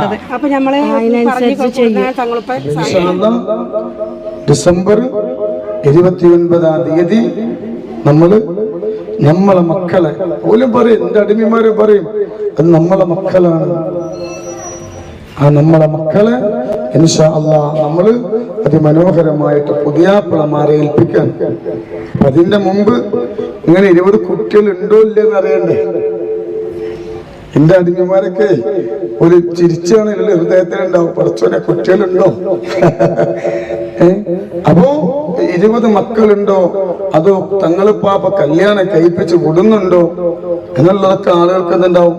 വേണ്ടത്. അപ്പൊ നമ്മള് ഡിസംബർ 29-ാം തീയതി നമ്മളെ മക്കളെ പോലും പറയും, എന്റെ അടിമമാര് പറയും, അത് നമ്മളെ മക്കളാണ്. ആ നമ്മളെ മക്കളെ ഇൻഷാ അല്ലാഹ് നമ്മള് അതിമനോഹരമായിട്ട് പുതിയാപ്പിളമാരെ ഏൽപ്പിക്കാൻ. അതിന്റെ മുമ്പ് ഇങ്ങനെ 20 കുട്ടികൾ ഉണ്ടോ ഇല്ലെന്ന് അറിയണ്ടേ? എന്റെ അടിമമാരൊക്കെ ഒരു ചിരിച്ചാണെങ്കിലും ഹൃദയത്തിലുണ്ടാവും, പഠിച്ചോനെ കുട്ടികളുണ്ടോ? അപ്പോ 20 മക്കളുണ്ടോ, അതോ തങ്ങളിപ്പാപ്പ കല്യാണം കഴിപ്പിച്ച് വിടുന്നുണ്ടോ എന്നുള്ളതൊക്കെ ആളുകൾക്ക് എന്തുണ്ടാവും.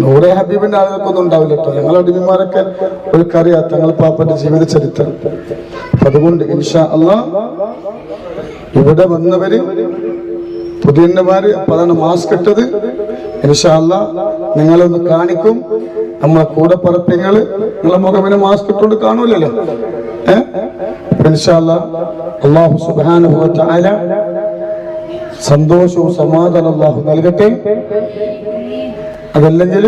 നൂറെ ഹബീബിന്റെ ആളുകൾക്കൊന്നും ഉണ്ടാവില്ല കേട്ടോ. ഞങ്ങളുടെ അടിമമാരൊക്കെ അവർക്കറിയാം തങ്ങളിപ്പാപ്പന്റെ ജീവിത ചരിത്രം. അതുകൊണ്ട് ഇൻഷാ അല്ലാഹ് ഇവിടെ വന്നവര് പുതിയന്മാര് അപ്പൊ അതാണ് മാസ്ക് ഇട്ടത്. ഇൻഷാ അല്ലാഹ് നിങ്ങളൊന്ന് കാണിക്കും. നമ്മളെ കൂടെ പറപ്പിങ്ങള് നിങ്ങളെ മുഖമിനെ മാസ്ക് ഇട്ടുകൊണ്ട് കാണൂലല്ലോ. ഇൻഷാ അല്ലാഹ് അല്ലാഹു സുബ്ഹാനഹു വ തആല സന്തോഷവും സമാധാനം അല്ലാഹു നൽകട്ടെ. അതല്ലെങ്കിൽ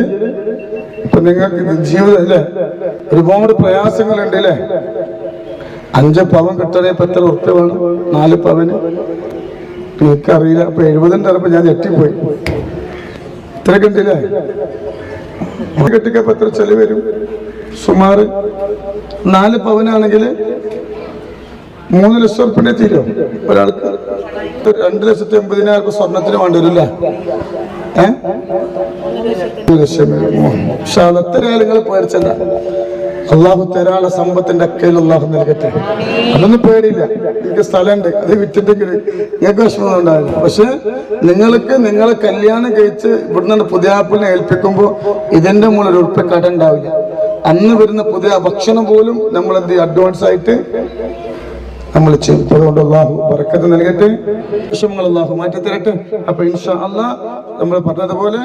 ഇപ്പൊ നിങ്ങൾക്ക് ജീവിതം അല്ലേ ഒരുപാട് പ്രയാസങ്ങളുണ്ട് അല്ലേ. 5 പവൻ കിട്ടണേ ഇപ്പൊ എത്ര ഉറുപ്പ്യ വേണം? 4 പവന് എനിക്കറിയില്ല. അപ്പൊ 70 തരപ്പോ ഞാൻ ഞെട്ടിപ്പോയി. ഇത്രയൊക്കെ ഉണ്ടല്ലേ? കെട്ടിക്കപ്പോ എത്ര ചെലവ് വരും? സുമാറ് 4 പവനാണെങ്കിൽ 3 ലക്ഷം ഉറുപ്പിനെ തീരും ഒരാൾക്ക്. 2,80,000 സ്വർണത്തിന് വേണ്ടി വരില്ല. 2 ലക്ഷം എത്ര നിങ്ങൾ പേടിച്ചല്ല. അള്ളാഹു തരാള സമ്പത്തിന്റെ അക്കയിൽ അള്ളാഹു നൽകട്ടെ. അതൊന്നും പേടിയില്ല. എനിക്ക് സ്ഥലമുണ്ട്, അത് വിറ്റിട്ടെങ്കിൽ നിങ്ങൾക്ക് വിഷമം ഉണ്ടാവില്ല. പക്ഷെ നിങ്ങൾക്ക് നിങ്ങളെ കല്യാണം കഴിച്ച് ഇവിടുന്ന് പുതിയാപ്പിളിനെ ഏൽപ്പിക്കുമ്പോൾ ഇതിന്റെ മുകളിൽ ഉറുപ്പിക കട ഉണ്ടാവില്ല. അന്ന് വരുന്ന പുതിയ ഭക്ഷണം പോലും നമ്മൾ എന്ത് അഡ്വാൻസ് ആയിട്ട് നമ്മൾ ചെയ്യും. അതുകൊണ്ട് അള്ളാഹു ബറക്കത്ത് നൽകട്ടെ, വിഷമങ്ങൾ അള്ളാഹു മാറ്റി തരട്ടെ. അപ്പൊ ഇൻഷാ അല്ലാഹ് നമ്മൾ പറഞ്ഞതുപോലെ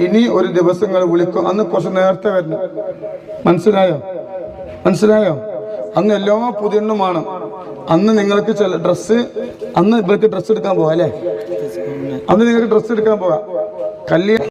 ഇനി ഒരു ദിവസങ്ങൾ വിളിക്കും. അന്ന് കുറച്ച് നേരത്തെ വരണം. മനസ്സിലായോ? അന്ന് എല്ലാ പുതിയണ്ണുമാണ്. അന്ന് നിങ്ങൾക്ക് ചില ഡ്രസ്സ്, അന്ന് ഇവർക്ക് ഡ്രസ്സ് എടുക്കാൻ പോവാം അല്ലേ? അന്ന് നിങ്ങൾക്ക് ഡ്രസ്സ് എടുക്കാൻ പോകാം. കല്യാണം